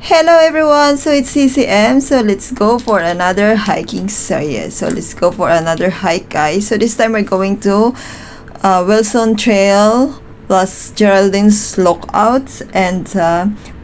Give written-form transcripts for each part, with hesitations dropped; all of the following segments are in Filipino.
Hello everyone, so it's CCM. So let's go for another hiking series. So let's go for another hike, guys. So this time we're going to Wilson Trail plus Geraldine's Lookouts and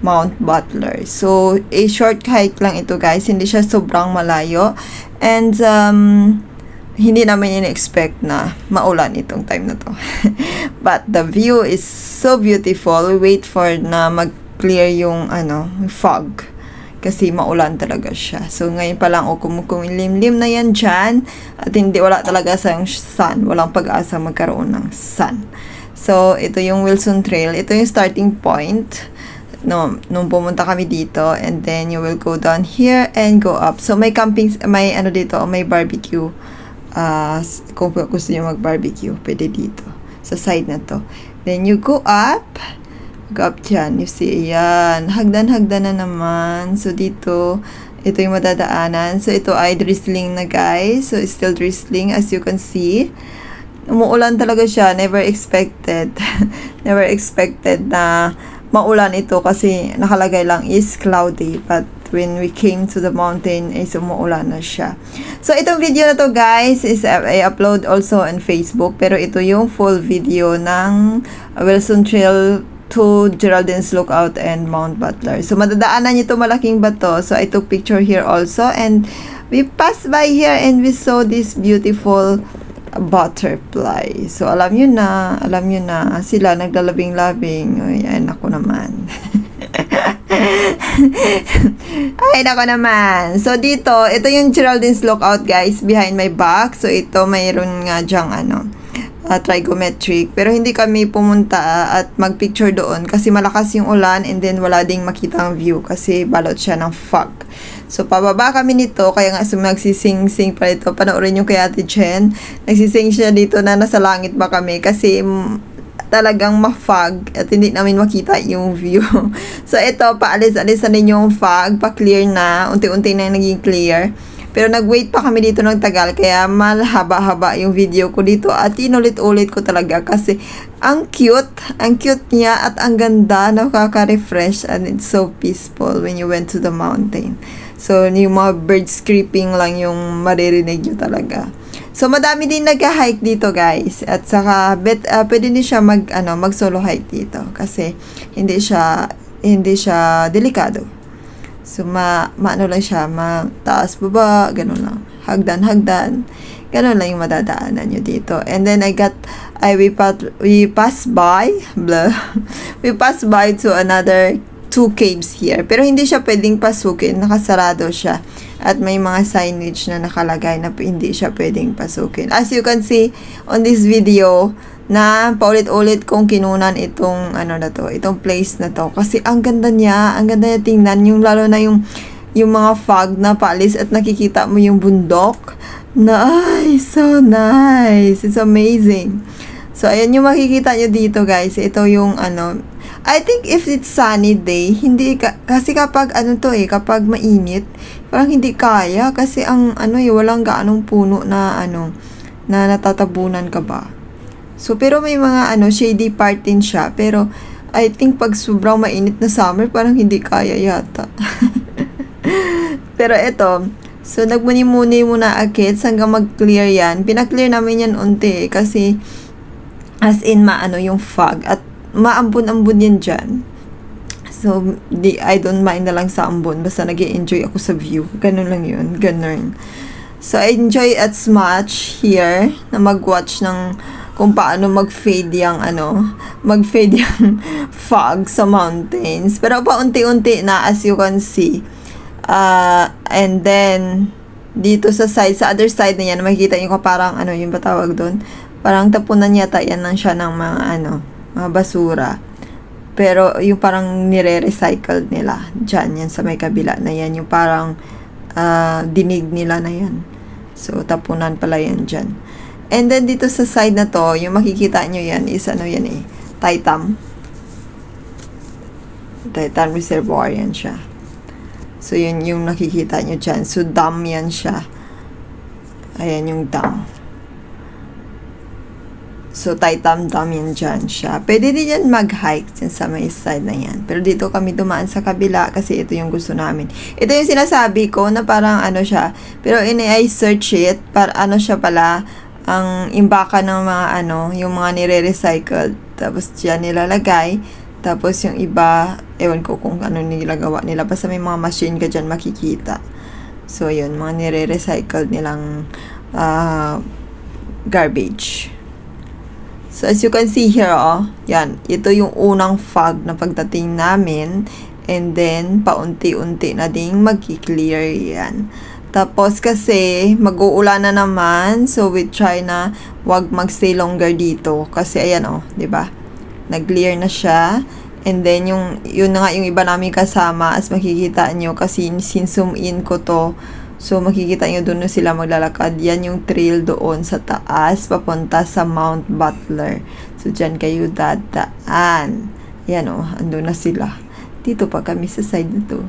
Mount Butler. So a short hike lang ito, guys. Hindi siya sobrang malayo. And hindi namin in-expect na maulan itong time na to. But the view is so beautiful. We wait for na mag-clear yung fog. Kasi maulan talaga siya. So ngayon pa lang kumukulimlim na yan dyan. At wala talaga sa sun. Walang pag-asa magkaroon ng sun. So ito yung Wilson Trail. Ito yung starting point. No, nung pumunta kami dito, and then you will go down here and go up. So may camping, may dito, may barbecue. Kung gusto niyo mag-barbecue, pwede dito sa side na to. Then you go up dyan, you see, ayan, hagdan-hagdan na naman. So dito, ito yung madadaanan. So ito ay drizzling na, guys. So it's still drizzling, as you can see. Umuulan talaga siya, never expected. Never expected na maulan ito kasi nakalagay lang is cloudy, but when we came to the mountain is umuulan na siya. So itong video na to, guys, is I upload also on Facebook, pero ito yung full video ng Wilson Trail to Geraldine's Lookout and Mount Butler. So madadaanan niyo to malaking bato. So I took picture here also, and we passed by here and we saw this beautiful butterfly. So alam niyo na sila naglalabing-labing. Ayan ako naman. Ay, nako naman. So, dito, ito yung Geraldine's Lookout, guys, behind my back. So, ito, mayroon nga dyang, trigonometric. Pero hindi kami pumunta at magpicture doon kasi malakas yung ulan, and then wala ding makitang view kasi balot siya ng fog. So, pababa kami nito, kaya nga nagsising-sing pa ito. Panoorin yung kay Ate Jen. Nagsising siya dito na nasa langit ba kami kasi talagang ma-fog at hindi namin makita yung view. So, ito, paalis-alis na din yung fog, pa-clear na, unti-unti na naging clear. Pero nag-wait pa kami dito ng tagal, kaya malhaba-haba yung video ko dito at inulit-ulit ko talaga kasi ang cute niya at ang ganda, nakaka-refresh, and it's so peaceful when you went to the mountain. So, yung mga birds creeping lang yung maririnig nyo talaga. So, madami din nag-hike dito, guys. At saka, pwede din siya mag-solo hike dito. Kasi, hindi siya delikado. So, maano lang siya, mataas baba, ganun lang. Hagdan. Ganun lang yung madadaanan nyo dito. And then, we passed by to another 2 caves here. Pero hindi siya pwedeng pasukin. Nakasarado siya. At may mga signage na nakalagay na hindi siya pwedeng pasukin. As you can see on this video, na paulit-ulit kong kinunan itong itong place na to. Kasi ang ganda niya tingnan. Yung lalo na yung mga fog na paalis at nakikita mo yung bundok. So nice. It's amazing. So, ayan yung makikita nyo dito, guys. Ito yung I think if it's sunny day, hindi kasi kapag kapag mainit, parang hindi kaya kasi ang walang gaanong puno na na natatabunan ka ba. So pero may mga shady part din siya, pero I think pag sobrang mainit na summer, parang hindi kaya yata. Pero ito, so nagmuni-muni muna akit hanggang mag-clear yan. Pina-clear namin yan unti kasi as in yung fog at maambon-ambon yan dyan. So, I don't mind na lang sa ambon. Basta nag-enjoy ako sa view. Ganun lang yun. Ganun. So, I enjoy as much here na mag-watch ng kung paano mag-fade yung fog sa mountains. Pero paunti-unti na, as you can see. And then, dito sa other side na yan, makikita nyo ko parang yung patawag doon. Parang tapunan yata yan lang siya ng mga basura. Pero yung parang nire-recycle nila dyan, yan sa may kabila na yan, yung parang dinig nila na yan. So, tapunan pala yan dyan. And then dito sa side na to, yung makikita nyo yan is Taitam Reservoir yan siya. So, yun yung nakikita nyo dyan. So, dam yan siya. Ayan yung dam. So, Taitamtam yan dyan siya. Pwede din yan mag-hike dyan sa may side na yan. Pero dito kami dumaan sa kabila kasi ito yung gusto namin. Ito yung sinasabi ko na parang ano siya. Pero I search it, para ano siya pala, ang imbaka ng mga ano, yung mga nire-recycled. Tapos dyan nilalagay. Tapos yung iba, ewan ko kung ano nilagawa nila. Basta may mga machine ka dyan makikita. So, yun, mga nire-recycled nilang garbage. So, as you can see here, yan, ito yung unang fog na pagdating namin. And then, paunti-unti na ding mag-clear yan. Tapos, kasi, mag-uulan na naman. So, we try na wag magstay longer dito. Kasi, ayan, diba? Nag-clear na siya. And then, yun na nga yung iba namin kasama. As makikita nyo, kasi sinzoom in ko to. So, makikita nyo doon na sila maglalakad. Yan yung trail doon sa taas, papunta sa Mount Butler. So, dyan kayo dadaan. Yan andun na sila. Dito pa kami sa side na to.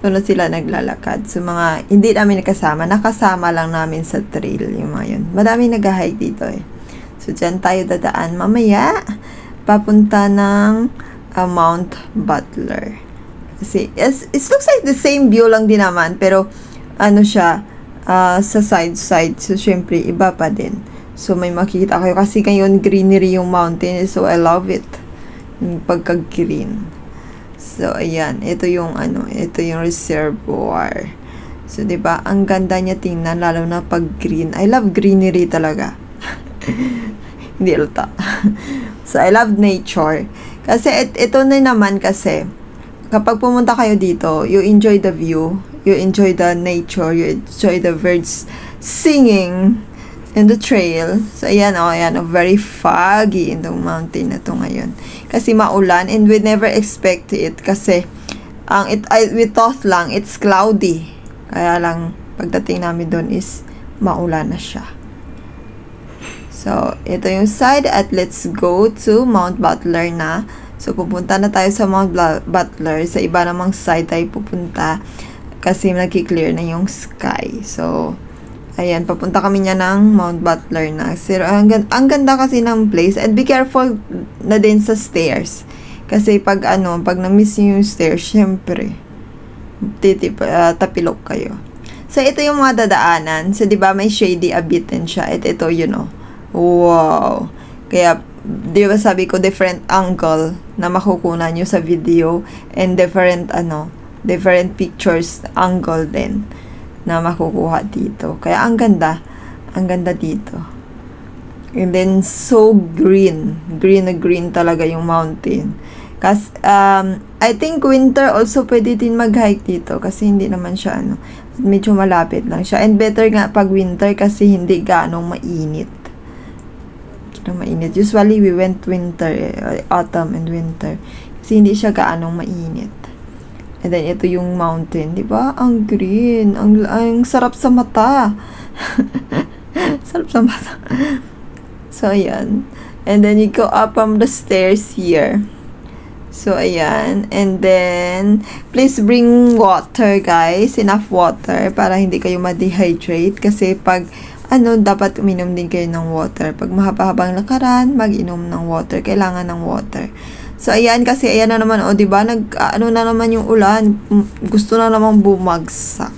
Doon na sila naglalakad. So, mga, hindi namin nakasama lang namin sa trail yung mga yun. Madami nag-hike dito So, dyan tayo dadaan mamaya. Papunta ng Mount Butler. Kasi, it looks like the same view lang din naman, pero, ano siya, sa side. So, syempre, iba pa din. So, may makikita kayo. Kasi ngayon, greenery yung mountain. So, I love it. Yung pagka-green. So, ayan. Ito yung reservoir. So, diba, ang ganda niya tingnan, lalo na pag green. I love greenery talaga. Hindi alta. So, I love nature. Kasi, ito na naman kasi, kapag pumunta kayo dito, you enjoy the view, you enjoy the nature, you enjoy the birds singing in the trail. So, ayan, very foggy in the mountain na to ngayon. Kasi maulan, and we never expect it kasi we thought lang, it's cloudy. Kaya lang, pagdating namin doon is maulan na siya. So, ito yung side at let's go to Mount Butler na. So, pupunta na tayo sa Mount Butler. Sa iba namang side tayo pupunta kasi nag-clear na yung sky. So, ayan, papunta kami niya ng Mount Butler na. So, ang ganda kasi ng place. And be careful na din sa stairs. Kasi pag na-miss nyo yung stairs, syempre, tapilok kayo. So, ito yung mga dadaanan. So, di ba may shady a bit din siya. At ito, wow. Kaya, di ba sabi ko, different angle na makukunan nyo sa video and different pictures angle din na makukuha dito. Kaya ang ganda dito. And then so green na green talaga yung mountain. Kasi I think winter also pwede din mag-hike dito kasi hindi naman siya medyo malapit lang siya. And better nga pag winter kasi hindi ganong mainit. Usually, we went winter, autumn and winter. Kasi hindi siya gaanong mainit. And then, ito yung mountain. Diba? Ang green. Ang sarap sa mata. Sarap sa mata. So, ayan. And then, you go up from the stairs here. So, ayan. And then, please bring water, guys. Enough water para hindi kayo ma-dehydrate. Kasi pag dapat uminom din kayo ng water. Pag mahaba-habang lakaran, mag-inom ng water. Kailangan ng water. So, ayan, kasi ayan na naman, diba, na naman yung ulan. Gusto na namang bumagsak.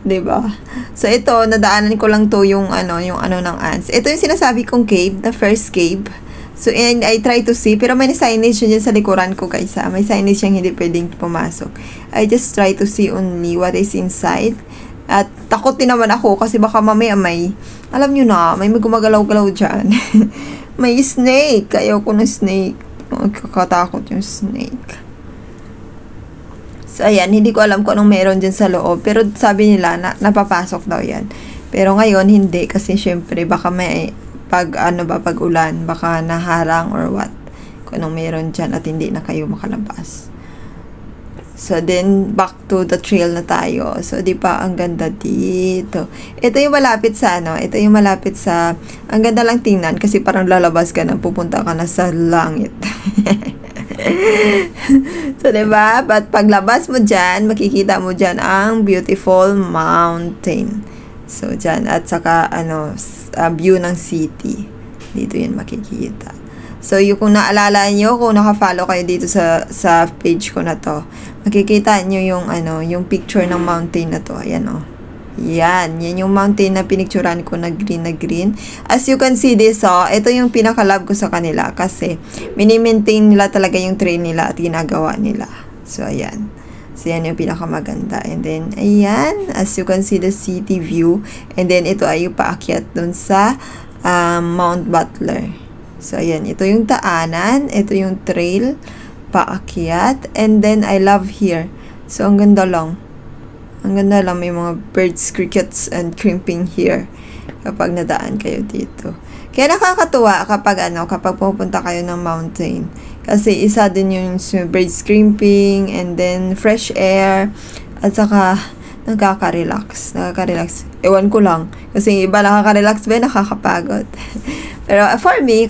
Diba? So, ito, nadaanan ko lang to yung ng ants. Ito yung sinasabi kong cave, the first cave. So, and I try to see, pero may signage yun sa likuran ko, guys, May signage yung hindi pwedeng pumasok. I just try to see only what is inside. At takot din naman ako kasi baka mamaya alam nyo na, may gumagalaw-galaw dyan. May snake. Ayaw ko ng snake. Kakatakot yung snake. So, ayan, hindi ko alam kung anong meron dyan sa loob. Pero sabi nila, napapasok daw yan. Pero ngayon, hindi. Kasi syempre, baka may, pag ulan, baka naharang or what. Kung anong meron dyan at hindi na kayo makalabas. So, then, back to the trail na tayo. So, di ba, ang ganda dito. Ito yung malapit sa, ang ganda lang tingnan kasi parang lalabas ka na, pupunta ka na sa langit. So, di ba? But paglabas mo dyan, makikita mo dyan ang beautiful mountain. So, dyan. At saka, view ng city. Dito yan makikita. So, kung naalala nyo, kung naka-follow kayo dito sa page ko na to, makikita nyo yung picture ng mountain na to. Ayan, oh. Yan yung mountain na pinicturan ko na green. As you can see this, ito yung pinaka-love ko sa kanila kasi mini-maintain nila talaga yung trail nila at ginagawa nila. So, ayan. So, yan yung pinakamaganda. And then, ayan, as you can see the city view. And then, ito ay yung paakyat dun sa Mount Butler. So, ayan, ito yung daanan, ito yung trail, paakyat. And then, I love here. So, ang ganda lang. Ang ganda lang, may mga birds, crickets, and crimping here kapag nadaan kayo dito. Kaya nakakatuwa kapag pupunta kayo ng mountain. Kasi isa din yung birds crimping, and then fresh air, at saka nakaka-relax. Ewan ko lang. Kasi iba nakaka-relax ba, nakakapagod. Pero for me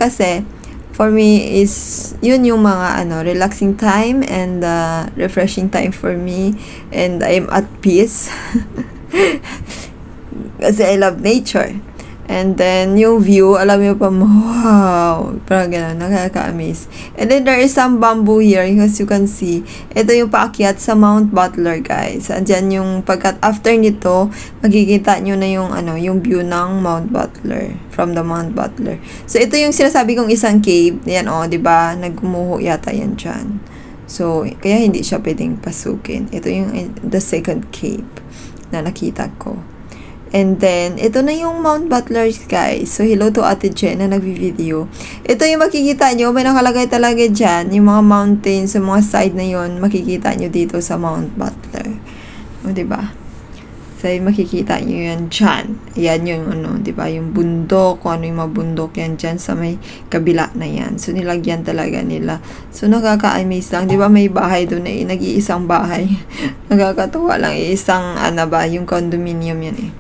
is yun yung mga relaxing time and refreshing time for me, and I'm at peace kasi I love nature. And then yung view, alam mo pa, wow, parang gano'n, nakaka-amaze. And then there is some bamboo here, as you can see. Ito yung paakyat sa Mount Butler, guys. Andyan yung after nito, makikita nyo na yung view ng Mount Butler, from the Mount Butler. So ito yung sinasabi kong isang cave. Yan, diba? Nagumuho yata yan dyan. So, kaya hindi siya pwedeng pasukin. Ito yung the second cave na nakita ko. And then, ito na yung Mount Butler, guys. So, hello to Ate Jen na nagvi-video. Ito yung makikita nyo. May nakalagay talaga dyan. Yung mga mountains, yung mga side na yon makikita nyo dito sa Mount Butler. O, diba? So, makikita nyo yan dyan. Yan yung, diba? Yung bundok. Kung ano yung mga bundok yan dyan sa may kabila na yan. So, nilagyan talaga nila. So, nakaka-amaze lang. Diba? May bahay doon na nag-iisang bahay. Nakakatuwa lang. Isang, yung condominium yan eh.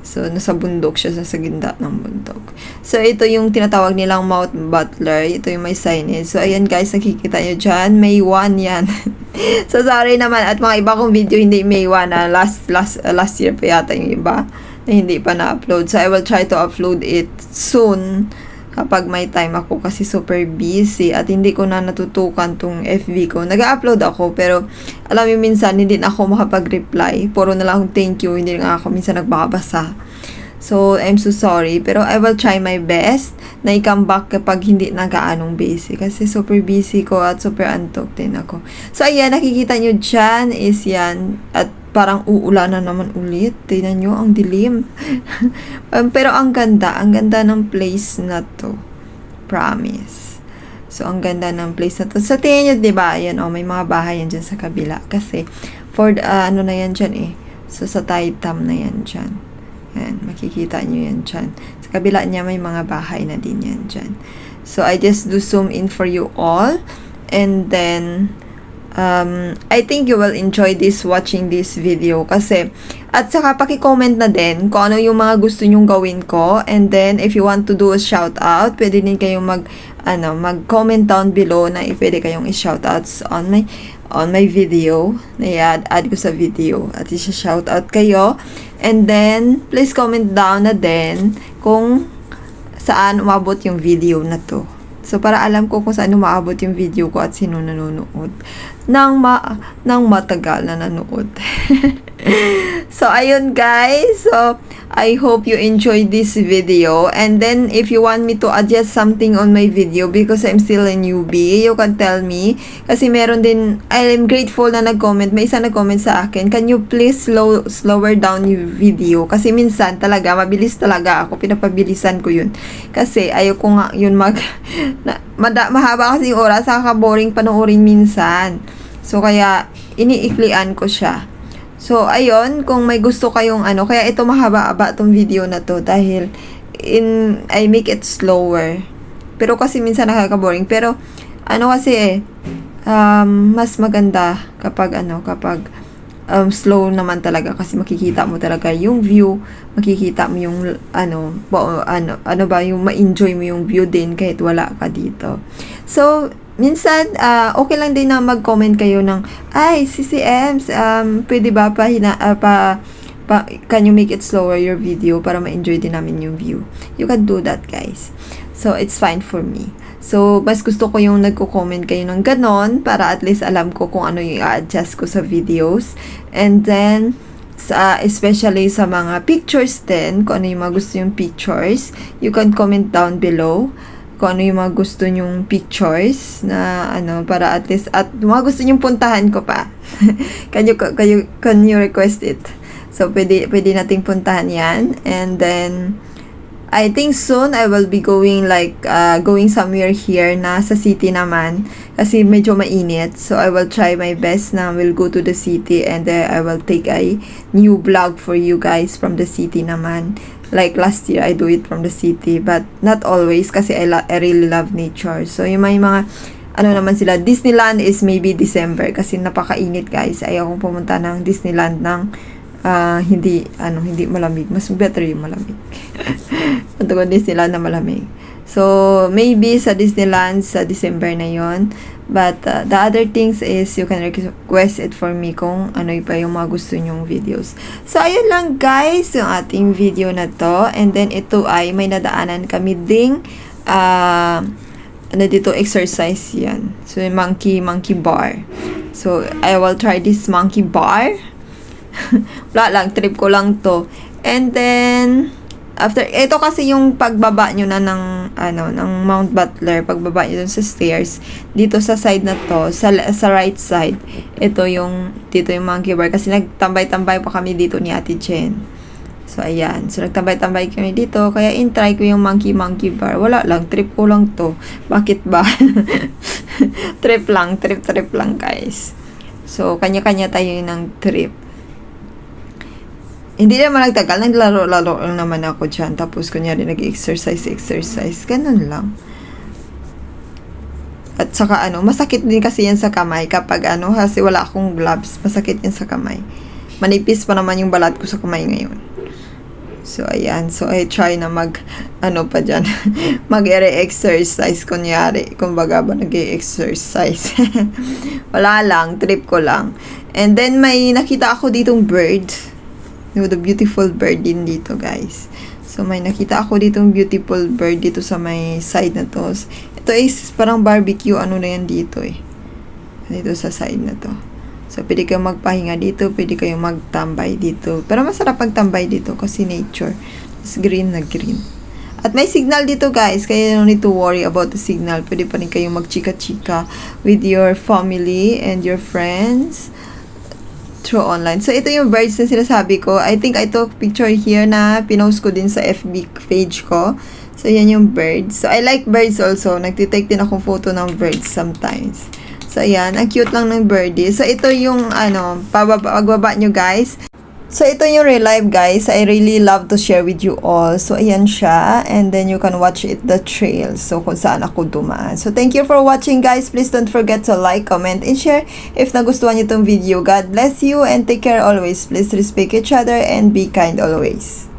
So, nasa bundok siya, sa gitna ng bundok. So, ito yung tinatawag nilang Mount Butler. Ito yung may signage. So, ayan guys, nakikita nyo dyan. May 1 yan. So, sorry naman. At mga iba kong video, hindi May 1. Last year pa yata yung iba na hindi pa na-upload. So, I will try to upload it soon kapag may time ako kasi super busy at hindi ko na natutukan tong FB ko. Nag-upload ako pero alam mo minsan hindi na ako makapag-reply. Puro na lang thank you, hindi nga ako minsan nagbabasa. So, I'm so sorry. Pero I will try my best na i-come back kapag hindi na gaanong busy. Kasi super busy ko at super antok din ako. So, ayan, nakikita nyo dyan is yan. At parang uulan na naman ulit. Tingnan nyo, ang dilim. Pero ang ganda ng place na to. Promise. So, ang ganda ng place na to. So, tingnan nyo, diba? Ayan, may mga bahay yan dyan sa kabila. Kasi, for, na yan dyan eh. So, sa Taitam na yan dyan. Yan, makikita nyo yan dyan. Sa kabila niya, may mga bahay na din yan dyan. So, I just do zoom in for you all. And then, I think you will enjoy watching this video. Kasi, at saka paki-comment na din kung ano yung mga gusto nyong gawin ko. And then, if you want to do a shout out, pwede din kayong mag-comment down below na pwede kayong i-shoutouts on my video na i-add ko sa video at i-shoutout kayo. And then, please comment down na din kung saan umabot yung video na to. So, para alam ko kung saan umabot yung video ko at sino nanonood. Nang matagal na nanood. So, ayun guys. So, I hope you enjoyed this video. And then, if you want me to adjust something on my video because I'm still a newbie, you can tell me. Kasi meron din, I'm grateful na nag-comment. May isa nag-comment sa akin, can you please slower down yung video? Kasi minsan talaga, mabilis talaga ako. Pinapabilisan ko yun. Kasi ayoko nga yun mahaba kasi yung oras, nakaka-boring panoorin minsan. So, kaya iniiklian ko siya. So, ayun, kung may gusto kayong kaya ito mahaba-aba tong video na to dahil I make it slower. Pero kasi minsan nakaka-boring. Pero, kasi mas maganda kapag slow naman talaga kasi makikita mo talaga yung view, makikita mo yung yung ma-enjoy mo yung view din kahit wala ka dito. So, minsan, okay lang din na mag-comment kayo ng, ay, CCMs, pwede ba can you make it slower your video para ma-enjoy din namin yung view? You can do that, guys. So, it's fine for me. So, mas gusto ko yung nagko-comment kayo ng ganon para at least alam ko kung ano yung i-adjust ko sa videos. And then, especially sa mga pictures din, kung ano yung mga gusto yung pictures, you can comment down below kung ano yung mga gusto nyong pictures na para at least at mga gusto nyong puntahan ko pa. can you request it? So pwede nating puntahan yan. And then I think soon I will be going going somewhere here na sa city naman kasi medyo mainit. So I will try my best na will go to the city and then I will take a new vlog for you guys from the city naman. Like last year I do it from the city but not always kasi I really love nature. So yung may mga naman sila, Disneyland is maybe December kasi napakainit, guys. Ayaw kong pumunta ng Disneyland ng hindi malamig. Mas better yung malamig. Punta ko Disneyland na malamig. So, maybe sa Disneyland sa December na yon. But, the other things is you can request it for me kung ano pa yung mga gusto nyong videos. So, ayun lang, guys, yung ating video na to. And then, ito ay may nadaanan kami ding dito exercise yan. So, yung monkey bar. So, I will try this monkey bar. Wala lang, trip ko lang to. And then, after, ito kasi yung pagbaba nyo na ng Mount Butler, pagbaba nyo dun sa stairs, dito sa side na to, sa right side, dito yung monkey bar, kasi nagtambay-tambay pa kami dito ni Ate Jen. So, ayan. So, nagtambay-tambay kami dito, kaya in-try ko yung monkey bar. Wala lang, trip ko lang to. Bakit ba? Trip lang, guys. So, kanya-kanya tayo ng trip. Hindi naman nagtagal, naglaro-laro lang naman ako dyan. Tapos, kunyari, nag-exercise. Ganun lang. At saka, masakit din kasi yan sa kamay. Kapag, kasi wala akong gloves, masakit yan sa kamay. Manipis pa naman yung balat ko sa kamay ngayon. So, ayan. So, I try na mag-exercise, kunyari. Kumbaga ba, nag-exercise. Wala lang, trip ko lang. And then, may nakita ako ditong bird. The beautiful bird din dito, guys. So, may nakita ako ditong beautiful bird dito sa may side na to. Ito is parang barbecue, na yan dito eh. Dito sa side na to. So, pwede kayong magpahinga dito, pwede kayong magtambay dito. Pero masarap magtambay dito kasi nature. It's green na green. At may signal dito, guys, kaya you don't need to worry about the signal. Pwede pa rin kayong magchika-chika with your family and your friends through online. So, ito yung birds na sinasabi ko. I think I took picture here na pinost ko din sa FB page ko. So, yan yung birds. So, I like birds also. Nagtitake din akong photo ng birds sometimes. So, ayan. Ang cute lang ng birdie. So, ito yung, pagbaba nyo, guys. So, ito yung real life, guys. I really love to share with you all. So, ayan siya. And then, you can watch it, the trail. So, kung saan ako dumaan. So, thank you for watching, guys. Please don't forget to like, comment, and share if nagustuhan nyo itong video. God bless you and take care always. Please respect each other and be kind always.